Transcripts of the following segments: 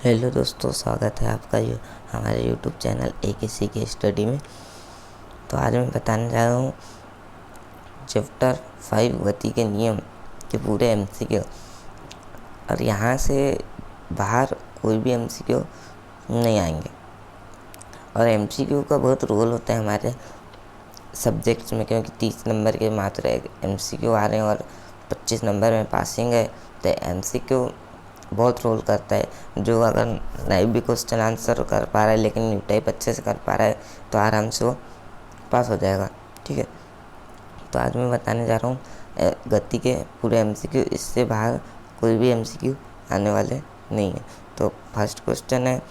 Hello दोस्तों, स्वागत है आपका हमारे यूट्यूब चैनल AKC के स्टडी में। तो आज मैं बताने जा रहा हूँ चैप्टर 5 गति के नियम के पूरे MCQ। और यहाँ से बाहर कोई भी MCQ नहीं आएंगे। और MCQ का बहुत रोल होता है हमारे सब्जेक्ट्स में, क्योंकि 30 नंबर के मात्र MCQ आ रहे हैं और 25 नंबर में पासिंग है। तो MCQ बहुत रोल करता है। जो अगर नहीं भी क्वेश्चन आंसर कर पा रहा है लेकिन न्यू टाइप अच्छे से कर पा रहा है तो आराम से वो पास हो जाएगा। ठीक है, तो आज मैं बताने जा रहा हूँ गति के पूरे MCQ। इससे बाहर कोई भी MCQ आने वाले नहीं है। तो फर्स्ट क्वेश्चन है,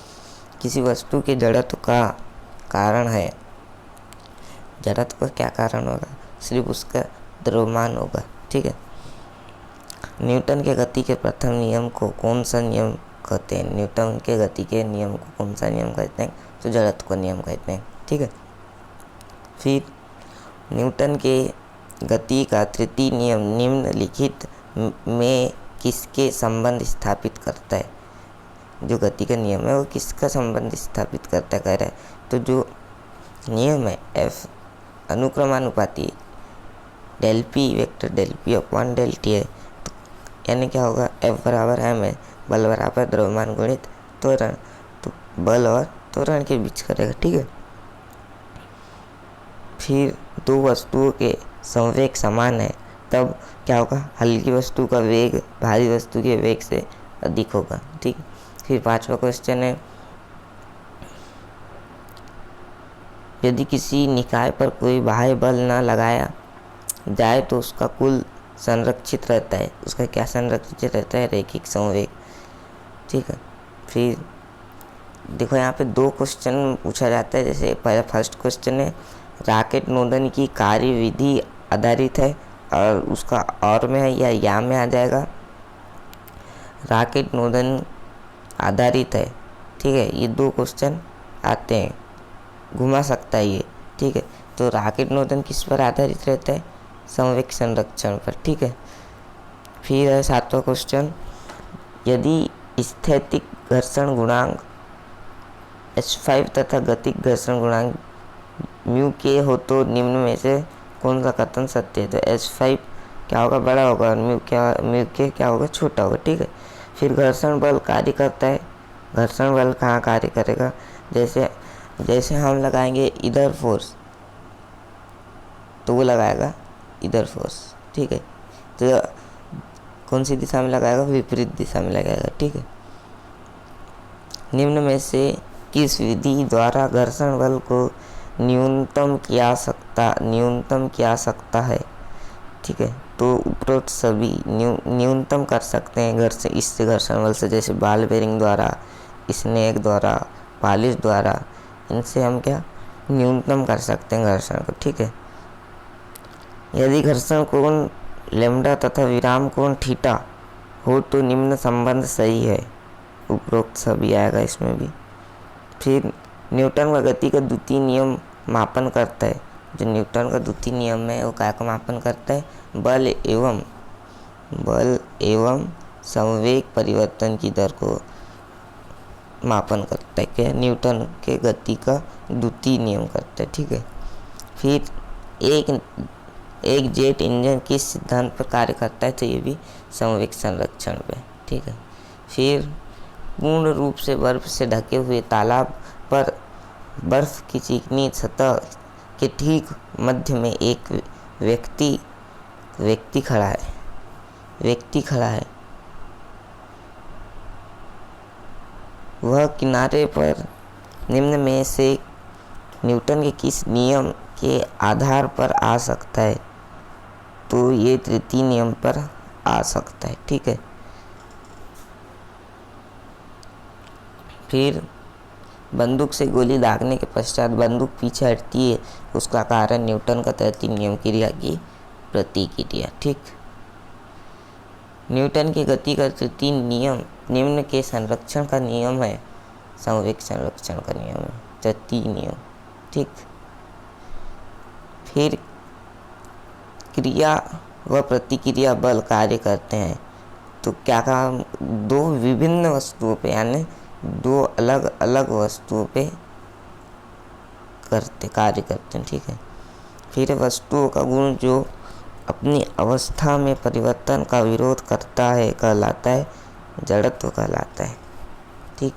किसी वस्तु के जड़त्व का कारण है। जड़त्व का क्या कारण होगा? सिर्फ उसका द्रव्यमान होगा। ठीक है, न्यूटन के गति के प्रथम नियम को कौन सा नियम कहते हैं? न्यूटन के गति के नियम को कौन सा नियम कहते हैं? तो जड़त्व का नियम कहते हैं। ठीक है, फिर न्यूटन के गति का तृतीय नियम निम्नलिखित में किसके संबंध स्थापित करता है? जो गति का नियम है वो किसका संबंध स्थापित करता है कह रहा है। तो जो नियम है F अनुक्रमानुपाती del P vector del P upon del T है। यानी क्या होगा? F बराबर m है, बल बराबर द्रव्यमान गुणित त्वरण। तो बल और त्वरण के बीच करेगा। ठीक है, फिर दो वस्तुओं के संवेग समान है तब क्या होगा? हल्की वस्तु का वेग भारी वस्तु के वेग से अधिक होगा। ठीक, फिर पांचवा क्वेश्चन है, यदि किसी निकाय पर कोई बाह्य बल न लगाया जाए तो उसका कुल संरक्षित रहता है। उसका क्या संरक्षित रहता है? रैखिक संवेग। ठीक है, फिर देखो यहाँ पे दो क्वेश्चन पूछा जाता है। जैसे पहला फर्स्ट क्वेश्चन है, रॉकेट नोदन की कार्य विधि आधारित है, और उसका और में है या में आ जाएगा? रॉकेट नोदन आधारित है। ठीक है, ये दो क्वेश्चन आते हैं, घुमा सकता है ये। ठीक है, तो रॉकेट नोदन किस पर आधारित रहता है? संवेग संरक्षण पर। ठीक है, फिर है सातवां क्वेश्चन, यदि स्थैतिक घर्षण गुणांक H5 तथा गतिक घर्षण गुणांक μk हो तो निम्न में से कौन सा कथन सत्य है? तो H5 क्या होगा? बड़ा होगा और μk क्या होगा? छोटा होगा। ठीक है, फिर घर्षण बल कार्य करता है। घर्षण बल कहाँ कार्य करेगा? जैसे हम लगाएंगे इधर फोर्स तो वो लगाएगा इधर फोर्स। ठीक है, तो कौन सी दिशा में लगाएगा? विपरीत दिशा में लगाएगा। ठीक है, निम्न में से किस विधि द्वारा घर्षण बल को न्यूनतम किया सकता है? ठीक है, तो उपरोक्त सभी न्यूनतम कर सकते हैं इससे घर्षण बल से। जैसे बॉल बेरिंग द्वारा, स्नेक द्वारा, पॉलिश द्वारा, इनसे हम क्या न्यूनतम कर सकते हैं घर्षण को। ठीक है, यदि घर्षण कोण लैम्डा तथा विराम कोण थीटा हो तो निम्न संबंध सही है। उपरोक्त सभी आएगा इसमें भी। फिर न्यूटन का गति का द्वितीय नियम मापन करता है। जो न्यूटन का द्वितीय नियम है वो क्या का मापन करता है? बल एवं संवेग परिवर्तन की दर को मापन करता है। क्या? न्यूटन के गति का द्वितीय नियम करता है। ठीक है, फिर एक जेट इंजन किस सिद्धांत पर कार्य करता है? तो ये भी संवेग संरक्षण पे। ठीक है, फिर पूर्ण रूप से बर्फ से ढके हुए तालाब पर बर्फ की चिकनी सतह के ठीक मध्य में एक व्यक्ति खड़ा है। वह किनारे पर निम्न में से न्यूटन के किस नियम के आधार पर आ सकता है? तो ये तृतीय नियम पर आ सकता है। ठीक है, फिर बंदूक से गोली दागने के पश्चात बंदूक पीछे हटती है, उसका कारण न्यूटन का तृतीय नियम क्रिया की प्रतिक्रिया। ठीक, न्यूटन की गति का तृतीय नियम निम्न के संरक्षण का नियम है। संवेग संरक्षण का नियम है तृतीय नियम। ठीक, फिर क्रिया व प्रतिक्रिया बल कार्य करते हैं। तो क्या कहा? दो विभिन्न वस्तुओं पे यानी दो अलग अलग वस्तुओं पे कार्य करते हैं, ठीक है। फिर वस्तुओं का गुण जो अपनी अवस्था में परिवर्तन का विरोध करता है कहलाता है जड़त्व कहलाता है, ठीक।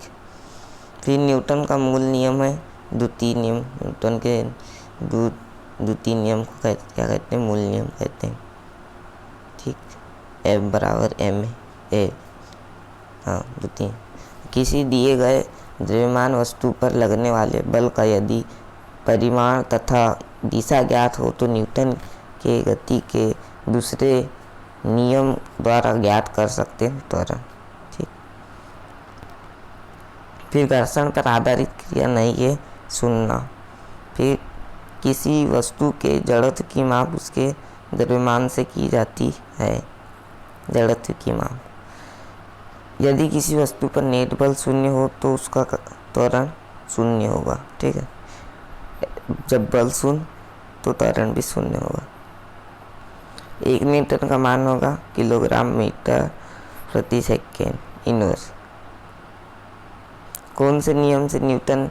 फिर न्यूटन का मूल नियम है द्वितीय नियम। न्यूटन के द्वितीय नियम को क्या कहते हैं? मूल नियम कहते हैं, ठीक। F बराबर ma ए, हाँ द्वितीय। किसी दिए गए द्रव्यमान वस्तु पर लगने वाले बल का यदि परिमाण तथा दिशा ज्ञात हो तो न्यूटन के गति के दूसरे नियम द्वारा ज्ञात कर सकते हैं त्वरण, ठीक। फिर घर्षण पर आधारित क्रिया नहीं है सुनना। फिर किसी वस्तु के जड़त्व की माप उसके द्रव्यमान से की जाती है, जड़त्व की माप। यदि किसी वस्तु पर नेट बल शून्य हो तो उसका त्वरण शून्य होगा, ठीक है। जब बल शून्य तो त्वरण भी शून्य होगा। 1 न्यूटन का मान होगा किलोग्राम मीटर प्रति सेकेंड इनवर्स। कौन से नियम से न्यूटन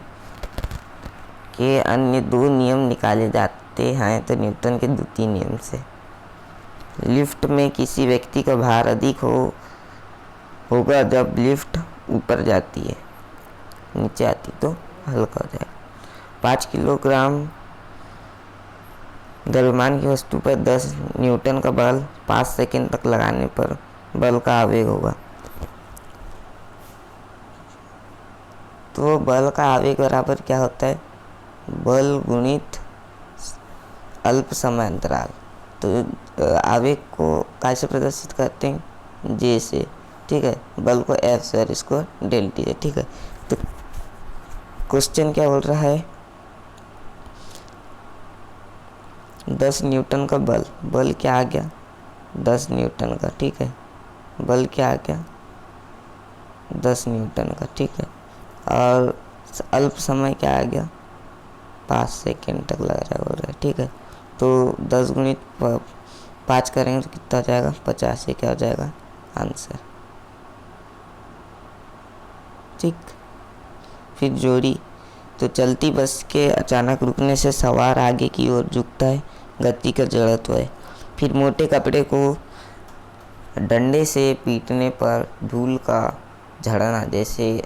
के अन्य 2 नियम निकाले जाते हैं? तो न्यूटन के द्वितीय नियम से। लिफ्ट में किसी व्यक्ति का भार अधिक होगा जब लिफ्ट ऊपर जाती है, नीचे आती तो हल्का हो जाएगा। 5 किलोग्राम द्रव्यमान की वस्तु पर 10 न्यूटन का बल 5 सेकंड तक लगाने पर बल का आवेग होगा। तो बल का आवेग बराबर क्या होता है? बल गुणित अल्प समय अंतराल। तो आवेग को कैसे प्रदर्शित करते हैं? जे से, ठीक है। बल को F से और इसको डेल टी से, ठीक है। तो क्वेश्चन क्या बोल रहा है? 10 न्यूटन का बल क्या आ गया? 10 न्यूटन का, ठीक है। बल क्या आ गया? 10 न्यूटन का, ठीक है। और अल्प समय क्या आ गया? 5 सेकेंड तक लग रहा है, बोल रहा है, ठीक है। तो 10 गुणित 5 करेंगे तो कितना हो जाएगा? 50। ये क्या हो जाएगा? आंसर, ठीक। फिर जोड़ी। तो चलती बस के अचानक रुकने से सवार आगे की ओर झुकता है, गति का जड़त्व है। फिर मोटे कपड़े को डंडे से पीटने पर धूल का झड़ना, जैसे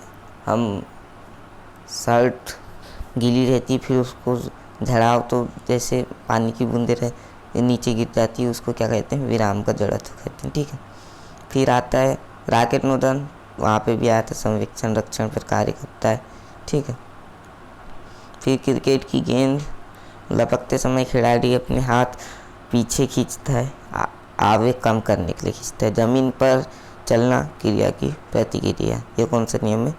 हम शर्ट गीली रहती फिर उसको झड़ाओ तो जैसे पानी की बूंदे नीचे गिर जाती है, उसको क्या कहते हैं? विराम का जड़त्व कहते हैं, ठीक है। फिर आता है राकेट नोदन, वहाँ पे भी आया था संवेक्षण रक्षण पर कार्य करता है, ठीक है। फिर क्रिकेट की गेंद लपकते समय खिलाड़ी अपने हाथ पीछे खींचता है, आवेग कम करने के लिए खींचता है। जमीन पर चलना क्रिया की प्रतिक्रिया, ये कौन सा नियम है?